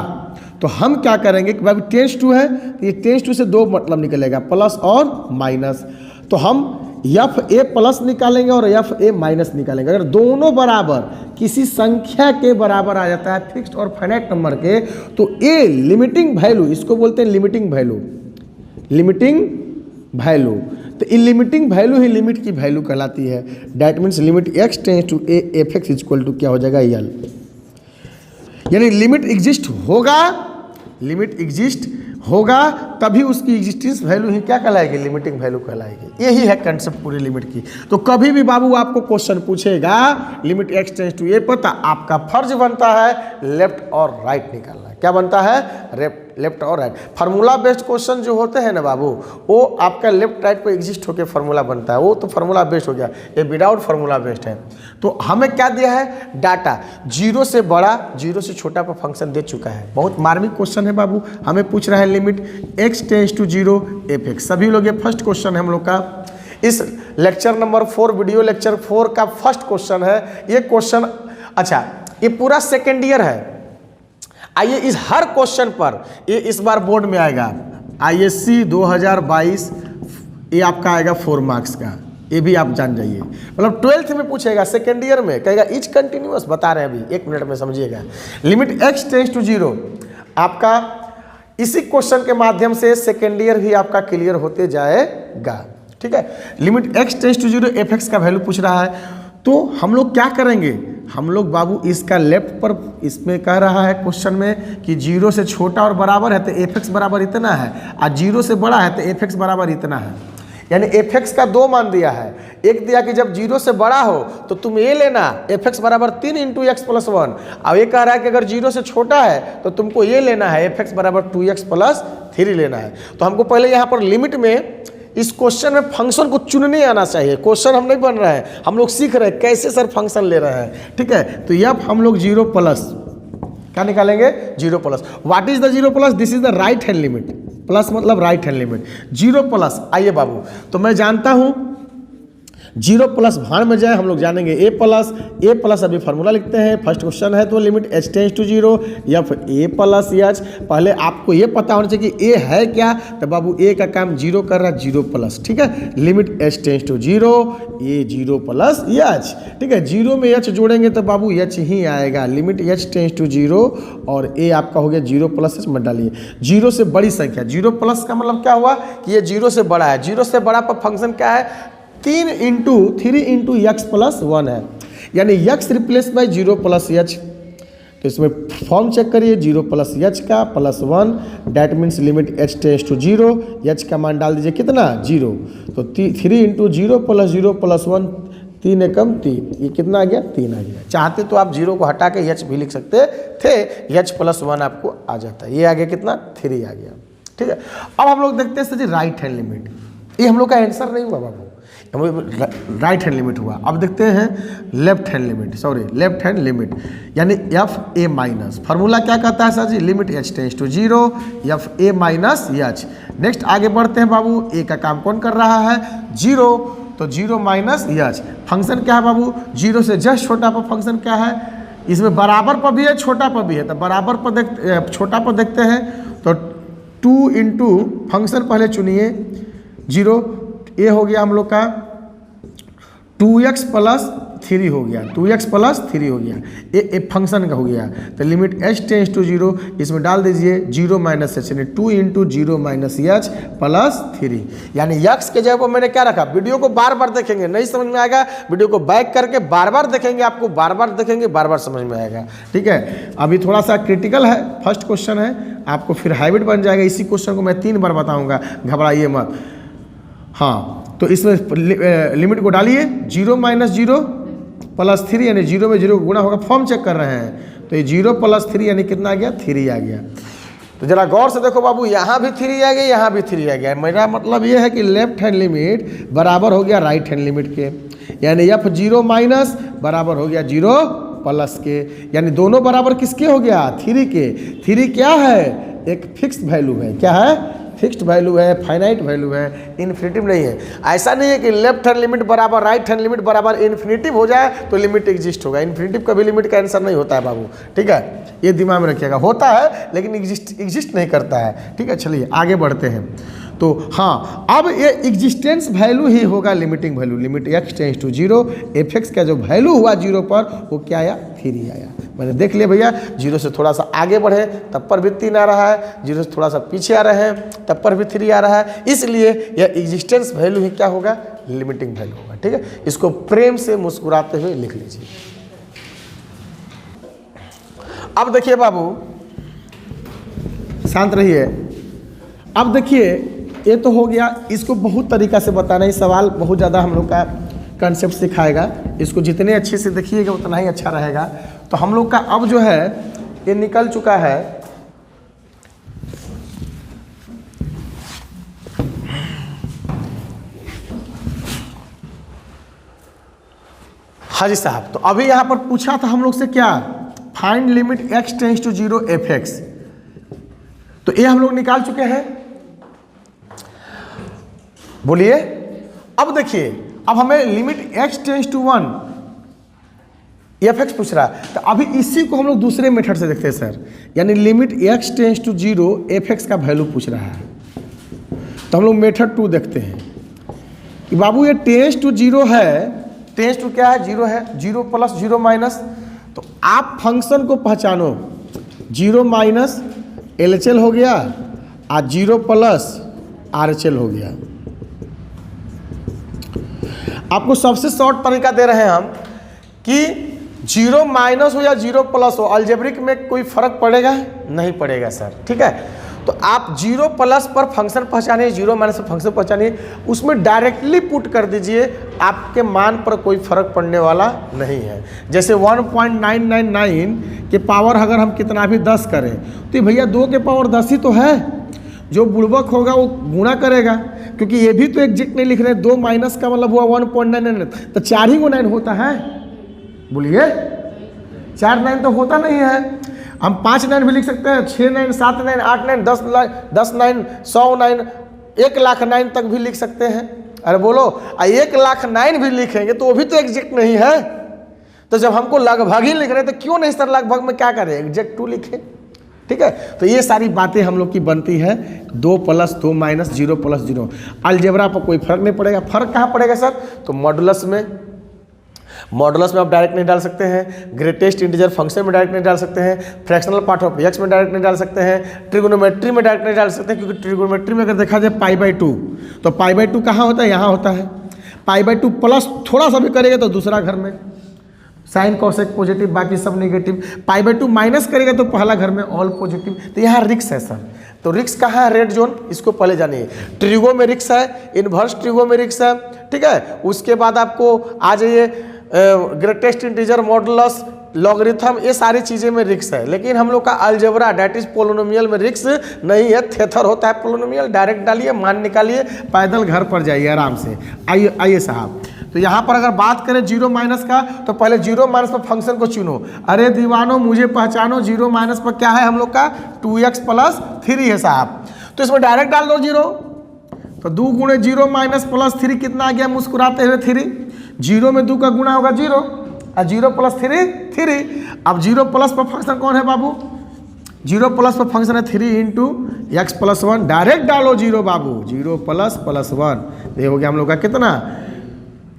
तो हम क्या करेंगे कि भाई टेंस टू है तो ये टेंस टू से दो मतलब निकलेगा, प्लस और माइनस, तो हम एफ ए प्लस निकालेंगे और एफ ए माइनस निकालेंगे। अगर दोनों बराबर किसी संख्या के बराबर आ जाता है फिक्स्ड और फाइनाइट नंबर के, तो ए लिमिटिंग वैल्यू, इसको बोलते हैं लिमिटिंग वैल्यू, लिमिटिंग वैल्यू, तो इन लिमिटिंग वैल्यू ही लिमिट की वैल्यू कहलाती है। That means limit x tends to a f(x) equal to क्या हो जाएगा, यल, यानी लिमिट एग्जिस्ट होगा, लिमिट एग्जिस्ट होगा तभी उसकी एग्जिस्टेंस वैल्यू ही क्या कहलाएगी, लिमिटिंग वैल्यू कहलाएगी। यही है कंसेप्ट पूरी लिमिट की। तो कभी भी बाबू आपको क्वेश्चन पूछेगा limit x tends to a पर, आपका फर्ज बनता है लेफ्ट और राइट निकालना। क्या बनता है, लेफ्ट और राइट। फार्मूला बेस्ड क्वेश्चन जो होते हैं ना बाबू, वो आपका लेफ्ट राइट पे एग्जिस्ट होकर फार्मूला बनता है, वो तो फार्मूला बेस्ड हो गया, ये विदाउट फार्मूला बेस्ड है। तो हमें क्या दिया है, डाटा 0 से बड़ा 0 से छोटा पर फंक्शन दे चुका है। बहुत मार्मिक क्वेश्चन है बाबू, हमें पूछ रहा है limit x tends to 0 f(x). सभी लोग ये फर्स्ट क्वेश्चन है हम लोग का, इस लेक्चर नंबर 4 वीडियो लेक्चर 4 का फर्स्ट क्वेश्चन है ये क्वेश्चन। अच्छा, ये पूरा सेकेंड ईयर है। आइए इस हर क्वेश्चन पर ये इस बार बोर्ड में आएगा, ISC 2022 ये आपका आएगा 4 मार्क्स का, ये भी आप जान जाइए। मतलब 12th में पूछेगा, सेकेंड ईयर में कहेगा इज कंटिन्यूअस, बता रहे हैं अभी 1 मिनट में समझिएगा। लिमिट x टेंस टू 0 आपका इसी क्वेश्चन के माध्यम से सेकेंड ईयर भी आपका क्लियर होते जाएगा, ठीक है। Limit x tends to 0 f(x) का वैल्यू पूछ रहा है, तो हम लोग क्या करेंगे, हम लोग बाबू इसका लेफ्ट पर इसमें कह रहा है क्वेश्चन में कि 0 से छोटा और बराबर है तो f(x) बराबर इतना है, और 0 से बड़ा है तो f(x) बराबर इतना है। यानी f(x) का 2 मान दिया है। एक दिया कि जब 0 से बड़ा हो तो तुम ये लेना f(x) बराबर 3 × x + 1। अब ये कह रहा है कि अगर 0 से छोटा है तो तुमको ये लेना है f(x) बराबर 2x + 3 लेना है। तो हमको पहले यहाँ पर लिमिट में इस क्वेश्चन में फंक्शन को चुनने आना चाहिए। क्वेश्चन हम नहीं बन रहे हैं, हम लोग सीख रहे हैं कैसे सर फंक्शन ले रहे हैं। ठीक है, तो यह हम लोग 0+ क्या निकालेंगे 0+। What is the 0+? This is the right hand limit. Plus मतलब राइट हैंड लिमिट 0+। आइए बाबू, तो मैं जानता हूं 0+ भाड़ में जाए हम लोग जानेंगे a+। अभी फार्मूला लिखते हैं, फर्स्ट क्वेश्चन है तो लिमिट h टेंड्स टू 0 या फिर a+ h। पहले आपको ये पता होना चाहिए कि a है क्या, तो बाबू a का काम 0 कर रहा है 0+। ठीक है, limit h tends to 0 a 0+ h। ठीक है, 0 में h जोड़ेंगे तो बाबू h ही आएगा। लिमिट h टेंड्स टू 0 और a आपका हो गया 0+ h मत डालिए। 0 से बड़ी संख्या 0+ का मतलब क्या हुआ कि ये 0 से बड़ा है। 0 से बड़ा पर फंक्शन क्या है 3 × x + 1 है, यानी x रिप्लेस बाय 0+ h। तो इसमें फॉर्म चेक करिए 0+ h का +1, that means limit h tends to 0, h का मान डाल दीजिए कितना 0। तो 3 × 0 + 0 + 1 3 एकम 3, ये कितना आ गया 3 आ गया। चाहते तो आप 0 को हटा के h भी लिख सकते थे, h + 1 आपको आ जाता है। ये आ गया कितना 3 आ गया। ठीक है, अब हम लोग देखते हैं सर राइट हैंड लिमिट। ये हम लोग का आंसर नहीं हुआ बाबू, राइट हैंड लिमिट हुआ। अब देखते हैं लेफ्ट हैंड लिमिट, यानी fa-। फार्मूला क्या कहता है sir ji, limit h tends to 0 fa - h। Next आगे बढ़ते हैं बाबू, a का काम कौन कर रहा है 0, तो 0 - h। फंक्शन क्या है बाबू 0 से जस्ट छोटा पर फंक्शन क्या है, इसमें बराबर पर भी है छोटा पर भी है। तो बराबर पर छोटा पर देखते हैं तो 2 × फंक्शन पहले चुनिए 0, ये हो गया हम लोग का 2x + 3 हो गया, 2x + 3 हो गया, ये फंक्शन का हो गया। तो लिमिट h टेंड्स टू 0, इसमें डाल दीजिए 0 - h, यानी 2 × 0 - h + 3। यानी x के जगह पर मैंने क्या रखा, वीडियो को बार बार देखेंगे नहीं समझ में आएगा, वीडियो को बैक करके बार बार देखेंगे, आपको बार बार देखेंगे बार बार समझ में आएगा। ठीक है, अभी थोड़ा सा क्रिटिकल है, फर्स्ट क्वेश्चन है, आपको फिर हैबिट बन जाएगा। इसी क्वेश्चन को मैं 3 बार बताऊँगा, घबराइए मत। हाँ, तो इसमें लिमिट को डालिए 0 - 0 + 3, यानी 0 में 0 गुणा होगा। फॉर्म चेक कर रहे हैं तो ये 0 + 3 यानी कितना आ गया 3 आ गया। तो जरा गौर से देखो बाबू, यहाँ भी 3 आ गया, यहाँ भी 3 आ गया। मेरा मतलब ये है कि लेफ्ट हैंड लिमिट बराबर हो गया राइट हैंड लिमिट के, यानी f0- बराबर हो गया 0+ के, यानी दोनों बराबर किसके हो गया 3 के। 3 क्या है, एक फिक्स्ड वैल्यू है। क्या है, फिक्स्ड वैल्यू है, फाइनाइट वैल्यू है, इन्फिनिटिव नहीं है। ऐसा नहीं है कि लेफ्ट हैंड लिमिट बराबर राइट हैंड लिमिट बराबर इन्फिनिटिव हो जाए तो लिमिट एग्जिस्ट होगा। इन्फिनिटिव कभी लिमिट का आंसर नहीं होता है बाबू। ठीक है, ये दिमाग में रखिएगा, होता है लेकिन एग्जिस्ट नहीं करता है। ठीक है, चलिए आगे बढ़ते हैं। तो हाँ, अब ये एग्जिस्टेंस वैल्यू ही होगा limiting value. Limit x tends to 0, f(x) का जो वैल्यू हुआ 0 पर वो क्या आया 3 आया। मैंने देख लिया भैया, 0 से थोड़ा सा आगे बढ़े तब पर भी 3 आ रहा है, 0 से थोड़ा सा पीछे आ रहे हैं तब पर भी 3 आ रहा है। इसलिए यह एग्जिस्टेंस वैल्यू ही क्या होगा लिमिटिंग वैल्यू होगा। ठीक है, इसको प्रेम से मुस्कुराते हुए लिख लीजिए। अब देखिए बाबू, शांत रहिए। अब देखिए, ये तो हो गया, इसको बहुत तरीका से बताना है। सवाल बहुत ज़्यादा हम लोग का कंसेप्ट सिखाएगा, इसको जितने अच्छे से देखिएगा उतना ही अच्छा रहेगा। तो हम लोग का अब जो है ये निकल चुका है हाजी साहब। तो अभी यहाँ पर पूछा था हम लोग से क्या, find limit x tends to 0 f(x). तो ये हम लोग निकाल चुके हैं, बोलिए। अब देखिए, अब हमें limit x tends to 1 f(x) पूछ रहा है। तो अभी इसी को हम लोग दूसरे मेथड से देखते हैं सर, यानी limit x tends to 0 f(x) का वैल्यू पूछ रहा है। तो हम लोग मेथड 2 देखते हैं कि बाबू ये टेंड्स टू 0 है, टेंड्स टू क्या है 0 है, 0 + 0 - तो आप फंक्शन को पहचानो, 0 - LHL हो गया और 0 + RHL हो गया। आपको सबसे शॉर्ट तरीका दे रहे हैं हम कि जीरो माइनस हो या जीरो प्लस हो, अलजेब्रिक में कोई फर्क पड़ेगा नहीं पड़ेगा सर, ठीक है। तो आप जीरो प्लस पर फंक्शन पहचानिए, जीरो माइनस पर फंक्शन पहचानिए, उसमें डायरेक्टली पुट कर दीजिए, आपके मान पर कोई फर्क पड़ने वाला नहीं है। जैसे 1.999 के पावर अगर हम कितना भी 10 करें तो भैया 2 के पावर 10 ही तो है, जो बुड़बक होगा वो गुणा करेगा, क्योंकि ये भी तो एग्जैक्ट नहीं लिख रहे, 2 माइनस का मतलब हुआ 1.99, तो 4 ही को 9 होता है, बोलिए 4 9 तो होता नहीं है। हम 5 9 भी लिख सकते हैं, 6 9 7 9 8 9 10 9 100 9 1 लाख 9 तक भी लिख सकते हैं। अरे बोलो, 1 लाख 9 भी लिखेंगे तो वो भी तो एग्जैक्ट नहीं है। तो जब हमको लगभग ही लिख रहे तो क्यों नहीं सर लगभग में क्या करें, एग्जैक्ट 2 लिखें, ठीक है। तो ये सारी बातें हम लोग की बनती है 2 + 2 - 0 + 0। अलजेब्रा पर कोई फर्क नहीं पड़ेगा। फर्क कहाँ पड़ेगा सर, तो मॉडुलस में आप डायरेक्ट नहीं डाल सकते हैं, ग्रेटेस्ट इंटीजर फंक्शन में डायरेक्ट नहीं डाल सकते हैं, फ्रैक्शनल पार्ट ऑफ एक्स में डायरेक्ट नहीं डाल सकते हैं, ट्रिगोनोमेट्री में डायरेक्ट नहीं डाल सकते हैं, क्योंकि ट्रिगोनोमेट्री में अगर देखा जाए π/2, तो π/2 कहाँ होता है, यहाँ होता है। π/2 प्लस थोड़ा सा भी करेगा तो दूसरा घर में साइन कॉसेक पॉजिटिव, बाकी सब नेगेटिव। π/2 माइनस करेगा तो पहला घर में ऑल पॉजिटिव। तो यहाँ रिक्स है सर, तो रिक्स कहाँ है, रेड जोन, इसको पहले जानिए। ट्रिगो में रिक्स है, इन्वर्स ट्रिगो में रिक्स है, ठीक है। उसके बाद आपको आ जाइए ग्रेटेस्ट इंटीजर, मॉडुलस, लॉगरिथम, ये सारी चीज़ें में रिक्स है। लेकिन हम लोग का अलजेब्रा डेट इज पोलिनोमियल में रिक्स नहीं है, थेथर होता है पोलिनोमियल। डायरेक्ट डालिए, मान निकालिए, पैदल घर पर जाइए आराम से। आइए साहब, तो यहाँ पर अगर बात करें 0 माइनस का, तो पहले 0 माइनस पर फंक्शन को चुनो। अरे दीवानो मुझे पहचानो, 0 माइनस पर क्या है हम लोग का 2x + 3 है साहब। तो इसमें डायरेक्ट डाल दो 0, तो 2 × 0 - +3 कितना आ गया, मुस्कुराते हुए 3। 0 में 2 का गुणा होगा 0, और 0 + 3 3। अब 0 प्लस पर फंक्शन कौन है बाबू, 0 प्लस पर फंक्शन है 3 × x + 1। डायरेक्ट डालो 0 बाबू, 0 + 1, ये हो गया हम लोग का कितना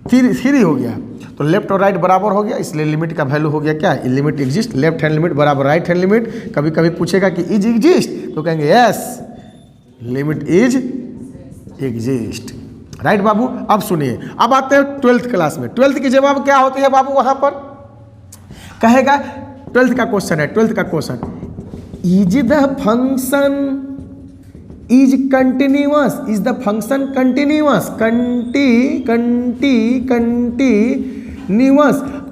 3 हो गया। तो लेफ्ट और राइट बराबर हो गया, इसलिए लिमिट का वैल्यू हो गया क्या, limit exist, left hand limit बराबर राइट हैंड लिमिट। कभी कभी पूछेगा कि इज एग्जिस्ट, तो कहेंगे yes, limit is exist, right बाबू। अब सुनिए, अब आते हैं 12th क्लास में। 12th की जवाब क्या होती है बाबू, वहां पर कहेगा 12th का क्वेश्चन है, 12th का question, is the function is continuous, is the function continuous, continuous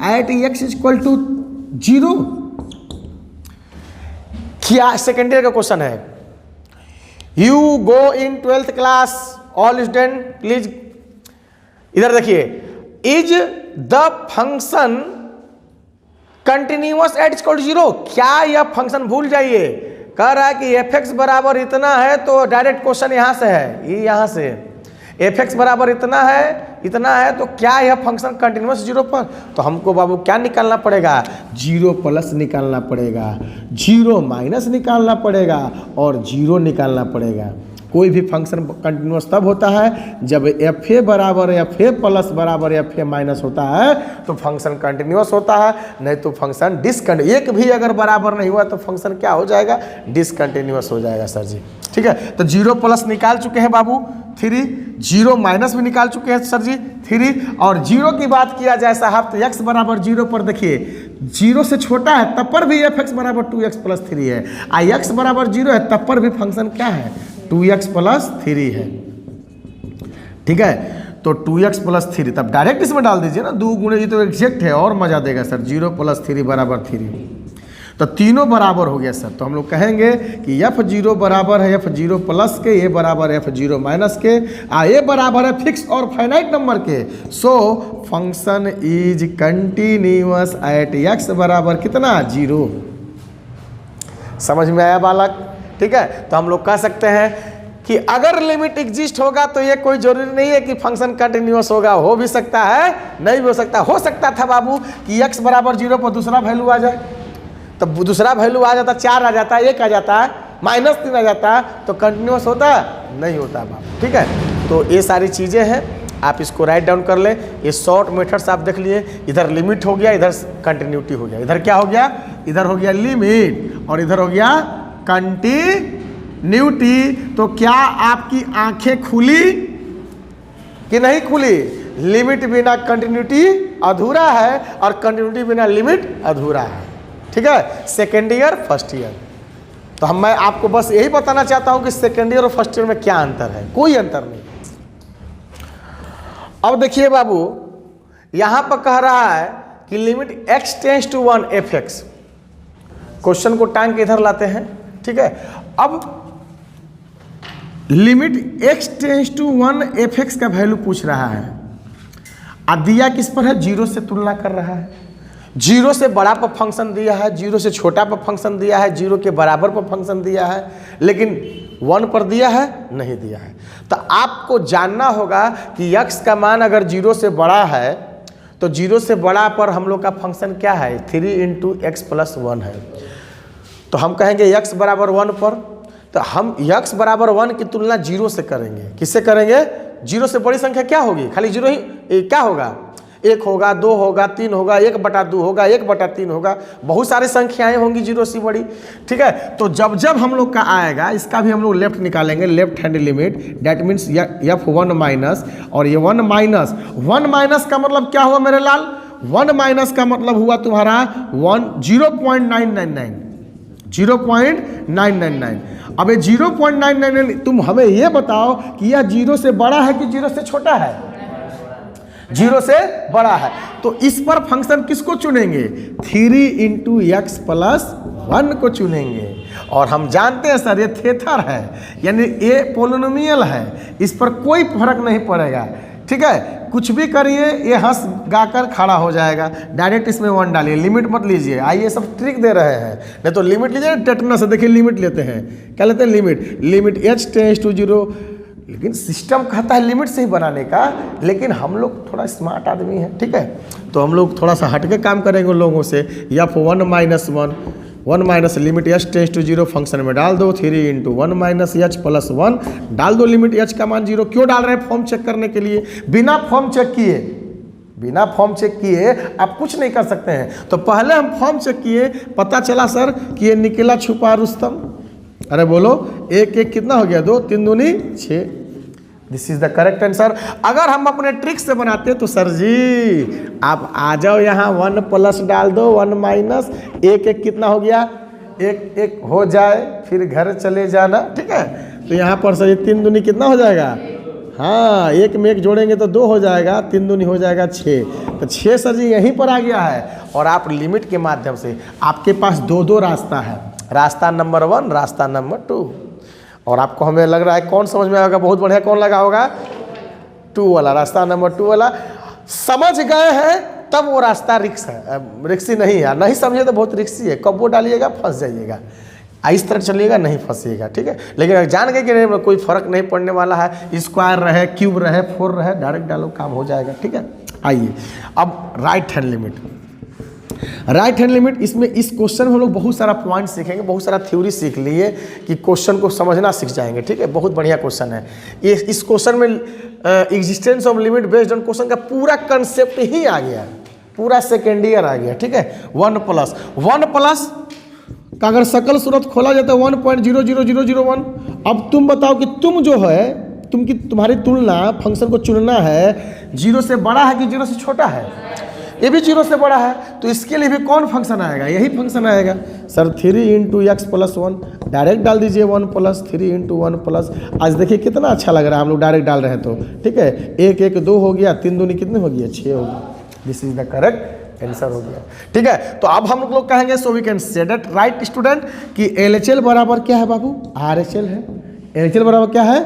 at x = 0। क्या सेकेंड ईयर का क्वेश्चन है। You go in 12th class, all student please इधर देखिए, is the function continuous at = 0। क्या यह function, भूल जाइए, कह रहा है कि fx बराबर इतना है, तो डायरेक्ट क्वेश्चन यहाँ से है, ये यहाँ से fx बराबर इतना है, तो क्या यह फंक्शन कंटिन्यूअस 0 पर, तो हमको बाबू क्या निकालना पड़ेगा, 0 प्लस निकालना पड़ेगा, 0 माइनस निकालना पड़ेगा, और 0 निकालना पड़ेगा। कोई भी फंक्शन कंटिन्यूअस तब होता है जब fa बराबर fa प्लस बराबर fa माइनस होता है, तो फंक्शन कंटिन्यूअस होता है, नहीं तो फंक्शन डिसकंटिन्यूअस। एक भी अगर बराबर नहीं हुआ तो फंक्शन क्या हो जाएगा, डिसकंटिन्यूअस हो जाएगा सर जी, ठीक है। तो 0 प्लस निकाल चुके हैं बाबू 3, 0 माइनस भी निकाल चुके हैं सर जी 3, और 0 की बात किया जाए साहब तो x बराबर 0 पर देखिए 0 से छोटा है तब पर भी fx बराबर 2x + 3 है, x बराबर 0 है तब पर भी फंक्शन क्या है, 2x + 3 है, ठीक है। तो 2x + 3, तब डायरेक्ट इसमें डाल दीजिए ना, 2 गुणे, ये तो एग्जैक्ट है और मजा देगा सर। 0 + 3 = 3, तो तीनों बराबर हो गया सर। तो हम लोग कहेंगे कि f0 बराबर है f0 प्लस के, a बराबर है f0 माइनस के, a बराबर है फिक्स और फाइनाइट नंबर के। So function is continuous at x बराबर कितना 0। समझ में आया बालक, ठीक है। तो हम लोग कह सकते हैं कि अगर लिमिट एग्जिस्ट होगा तो ये कोई जरूरी नहीं है कि फंक्शन कंटिन्यूअस होगा, हो भी सकता है, नहीं भी हो सकता। हो सकता था बाबू कि x बराबर 0 पर दूसरा वैल्यू आ जाए, तब दूसरा वैल्यू आ जाता, 4 आ जाता, 1 आ जाता, -3 आ जाता, तो कंटिन्यूअस होता नहीं होता बाबू, ठीक है। तो ये सारी चीज़ें हैं, आप इसको राइट डाउन कर ले। ये शॉर्ट मेथड्स आप देख लिए, इधर लिमिट हो गया, इधर कंटिन्यूटी हो गया, इधर क्या हो गया, इधर हो गया लिमिट और इधर हो गया कंटिन्यूटी। तो क्या आपकी आंखें खुली कि नहीं खुली, लिमिट बिना कंटिन्यूटी अधूरा है और कंटिन्यूटी बिना लिमिट अधूरा है। ठीक है, सेकेंड ईयर फर्स्ट ईयर। तो मैं आपको बस यही बताना चाहता हूं कि सेकेंड ईयर और फर्स्ट ईयर में क्या अंतर है, कोई अंतर नहीं। अब देखिए बाबू, यहां पर कह रहा है कि limit x tends to 1 fx। Question को टांग के इधर लाते हैं। ठीक है, अब limit x tends to 1 fx का वैल्यू पूछ रहा है, और दिया किस पर है, जीरो से तुलना कर रहा है। जीरो से बड़ा पर फंक्शन दिया है, जीरो से छोटा पर फंक्शन दिया है, जीरो के बराबर पर फंक्शन दिया है, लेकिन 1 पर दिया है नहीं दिया है। तो आपको जानना होगा कि x का मान अगर जीरो से बड़ा है तो जीरो से बड़ा पर हम लोग का फंक्शन क्या है, 3 इंटू एक्स प्लस 1 है। तो हम कहेंगे x बराबर 1 पर, तो हम x बराबर 1 की तुलना जीरो से करेंगे। किससे करेंगे, जीरो से बड़ी संख्या क्या होगी, खाली जीरो ही क्या होगा, 1 होगा, 2 होगा, 3 होगा, 1/2 होगा, 1/3 होगा, बहुत सारी संख्याएं होंगी जीरो से बड़ी। ठीक है, तो जब जब हम लोग का आएगा, इसका भी हम लोग लेफ्ट निकालेंगे, left hand limit, that means f1 minus, और ये 1 माइनस का मतलब क्या हुआ मेरे लाल, 1 माइनस का मतलब हुआ तुम्हारा 0.999। अब ये 0.999 तुम हमें ये बताओ कि यह जीरो से बड़ा है कि जीरो से छोटा है, जीरो से बड़ा है। तो इस पर फंक्शन किसको चुनेंगे, 3 इंटू एक्स प्लस 1 को चुनेंगे। और हम जानते हैं सर ये थेथर है, यानी ये पोलिनोमियल है, इस पर कोई फर्क नहीं पड़ेगा। ठीक है, कुछ भी करिए ये हंस गाकर खड़ा हो जाएगा। डायरेक्ट इसमें 1 डालिए, लिमिट मत लीजिए। आइए सब ट्रिक दे रहे हैं, नहीं तो लिमिट लीजिए टेटनस। देखिए लिमिट लेते हैं, क्या लेते हैं, लिमिट h टेंस टू 0। लेकिन सिस्टम कहता है लिमिट से ही बनाने का, लेकिन हम लोग थोड़ा स्मार्ट आदमी हैं। ठीक है, तो हम लोग थोड़ा सा हटके काम करेंगे लोगों से। f1 minus 1 minus limit h tends to 0 function में डाल दो, 3 इंटू 1 माइनस h प्लस 1 डाल दो, लिमिट h का मान 0। क्यों डाल रहे हैं, फॉर्म चेक करने के लिए। बिना फॉर्म चेक किए आप कुछ नहीं कर सकते हैं। तो पहले हम फॉर्म चेक किए, पता चला सर कि ये निकला छुपा रुस्तम। अरे बोलो, 1 1 कितना हो गया, 2 3 दूनी 6। This is the correct answer. अगर हम अपने ट्रिक से बनाते तो सर जी आप आ जाओ यहाँ, 1 प्लस डाल दो, 1 माइनस 1 1 कितना हो गया, 1 1 हो जाए, फिर घर चले जाना। ठीक है, तो यहाँ पर सर 3 दूनी कितना हो जाएगा, हाँ 1 में 1 जोड़ेंगे तो 2 हो जाएगा, 3 दूनी हो जाएगा 6। तो 6 सर जी यहीं पर आ गया है। और आप लिमिट के माध्यम से, आपके पास 2 रास्ता है, रास्ता नंबर 1, रास्ता नंबर 2। और आपको हमें लग रहा है कौन समझ में आएगा, बहुत बढ़िया, कौन लगा होगा, 2 वाला, रास्ता नंबर 2 वाला। समझ गए हैं तब वो रास्ता रिक्सी नहीं है, नहीं समझे तो बहुत रिक्सी है। कब वो डालिएगा फंस जाइएगा, इस तरह चलिएगा नहीं फंसिएगा। ठीक है, लेकिन अगर जान गए कि नहीं कोई फर्क नहीं पड़ने वाला है, स्क्वायर रहे, क्यूब रहे, 4 रहे, डायरेक्ट डालो काम हो जाएगा। ठीक है, आइए अब राइट हैंड लिमिट। इसमें इस क्वेश्चन में हम लोग बहुत सारा पॉइंट सीखेंगे, बहुत सारा थ्योरी सीख लिए कि क्वेश्चन को समझना सीख जाएंगे। ठीक है, बहुत बढ़िया क्वेश्चन है ये। इस क्वेश्चन में existence of limit based on question का पूरा कंसेप्ट ही आ गया, पूरा सेकेंड ईयर आ गया। ठीक है, 1 प्लस का अगर सकल सूरत खोला जाता है 1.00001। अब तुम बताओ कि तुम जो है, तुम्हारी तुलना फंक्शन को चुनना है, 0 से बड़ा है कि 0 से छोटा है। ये भी 0 से बड़ा है, तो इसके लिए भी कौन फंक्शन आएगा, यही फंक्शन आएगा sir. 3 into x plus 1 direct डाल दीजिए, 1 प्लस 3 इंटू 1 प्लस। आज देखिए कितना अच्छा लग रहा है, हम लोग डायरेक्ट डाल रहे हैं तो। ठीक है, 1 1 2 हो गया, 3 दूनी कितने हो गया, 6 हो गया। This is the correct answer हो गया। ठीक है, तो अब हम लोग कहेंगे so we can say that right student कि LHL बराबर क्या है बाबू, RHL है। LHL बराबर क्या है,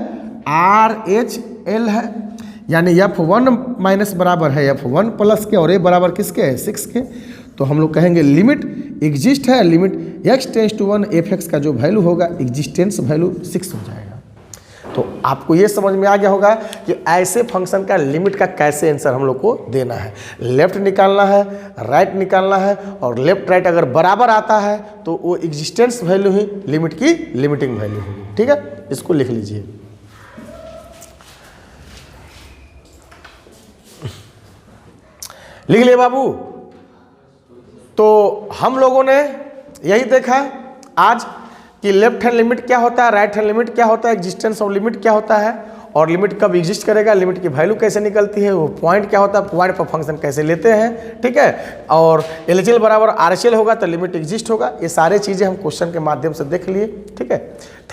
RHL है, यानी f1 माइनस बराबर है f1 प्लस के, और ये बराबर किसके है, 6 के। तो हम लोग कहेंगे लिमिट एग्जिस्ट है, limit x tends to 1 fx का जो वैल्यू होगा, एग्जिस्टेंस वैल्यू 6 हो जाएगा। तो आपको ये समझ में आ गया होगा कि ऐसे फंक्शन का लिमिट का कैसे आंसर हम लोग को देना है। लेफ्ट निकालना है, राइट निकालना है, और लेफ्ट राइट अगर बराबर आता है तो वो एग्जिस्टेंस वैल्यू ही लिमिट की लिमिटिंग वैल्यू होगी। ठीक है, इसको लिख लीजिए। लिख लिए बाबू। तो हम लोगों ने यही देखा आज कि लेफ्ट हैंड लिमिट क्या होता है, राइट हैंड लिमिट क्या होता है, एग्जिस्टेंस ऑफ लिमिट क्या होता है, और लिमिट कब एग्जिस्ट करेगा, लिमिट की वैल्यू कैसे निकलती है, वो पॉइंट क्या होता है, पॉइंट पर फंक्शन कैसे लेते हैं, ठीक है। और LHL बराबर RHL होगा तो लिमिट एग्जिस्ट होगा। ये सारे चीज़ें हम क्वेश्चन के माध्यम से देख लिए, ठीक है।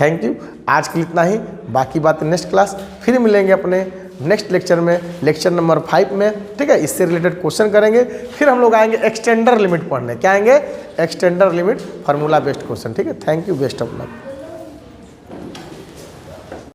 थैंक यू, आज के लिए इतना ही, बाकी बात नेक्स्ट क्लास फिर मिलेंगे अपने नेक्स्ट लेक्चर में, लेक्चर नंबर 5 में, ठीक है। इससे रिलेटेड क्वेश्चन करेंगे, फिर हम लोग आएंगे एक्सटेंडर लिमिट पढ़ने। क्या आएंगे? Extender limit formula based question, ठीक है। Thank you, best of luck.